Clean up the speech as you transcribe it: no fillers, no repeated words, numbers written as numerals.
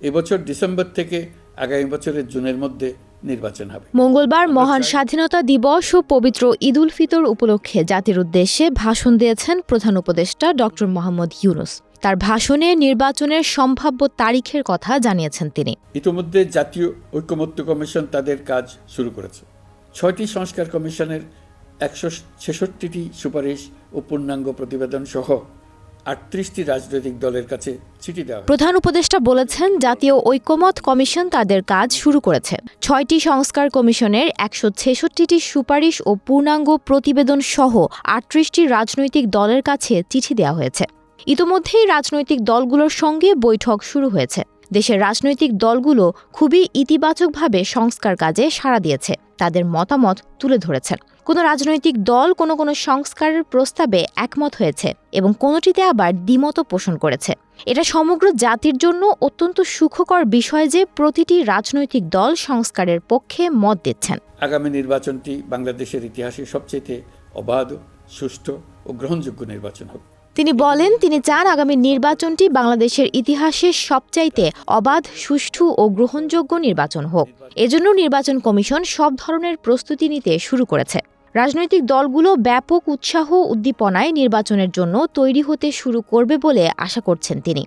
এবছর ডিসেম্বর থেকে আগামী বছরের জুনের মধ্যে নির্বাচন হবে। মঙ্গলবার মহান স্বাধীনতা দিবস ও পবিত্র ঈদ উল ফিতর উপলক্ষে জাতির উদ্দেশ্যে ভাষণ দিয়েছেন প্রধান উপদেষ্টা ডক্টর মোহাম্মদ ইউনূস। তার ভাষণে নির্বাচনের সম্ভাব্য তারিখের কথা জানিয়েছেন তিনি। ইতিমধ্যে জাতীয় ঐকমত্য কমিশন তাদের কাজ শুরু করেছে। ৬টি সংস্কার কমিশনের ১৬৬টি সুপারিশ ও পূর্ণাঙ্গ প্রতিবেদন সহ ৩৮টি রাজনৈতিক দলের কাছে চিঠি দেওয়া। প্রধান উপদেষ্টা বলেছেন, জাতীয় ঐকমত্য কমিশন তাদের কাজ শুরু করেছে। ৬টি সংস্কার কমিশনের ১৬৬টি সুপারিশ ও পূর্ণাঙ্গ প্রতিবেদন সহ ৩৮টি রাজনৈতিক দলের কাছে চিঠি দেওয়া হয়েছে। ইতোমধ্যেই রাজনৈতিক দলগুলোর সঙ্গে বৈঠক শুরু হয়েছে। দেশের রাজনৈতিক দলগুলো খুবই ইতিবাচকভাবে সংস্কার কাজে সাড়া দিয়েছে, তাদের মতামত তুলে ধরেছেন। কোনো রাজনৈতিক দল কোনো সংস্কারের প্রস্তাবে একমত হয়েছে এবং কোনোটিতে আবার দ্বিমত পোষণ করেছে। এটা সমগ্র জাতির জন্য অত্যন্ত সুখকর বিষয় যে প্রতিটি রাজনৈতিক দল সংস্কারের পক্ষে মত দিচ্ছেন। আগামী নির্বাচনটি বাংলাদেশের ইতিহাসে সবচেয়ে অবাধ, সুষ্ঠু ও গ্রহণযোগ্য নির্বাচন হবে। তিনি বলেন, তিনি চান আগামী নির্বাচনটি বাংলাদেশের ইতিহাসে সবচাইতে অবাধ, সুষ্ঠু ও গ্রহণযোগ্য নির্বাচন হোক। এজন্য নির্বাচন কমিশন সব ধরনের প্রস্তুতি নিতে শুরু করেছে। রাজনৈতিক দলগুলো ব্যাপক উৎসাহ উদ্দীপনায় নির্বাচনের জন্য তৈরি হতে শুরু করবে বলে আশা করছেন তিনি।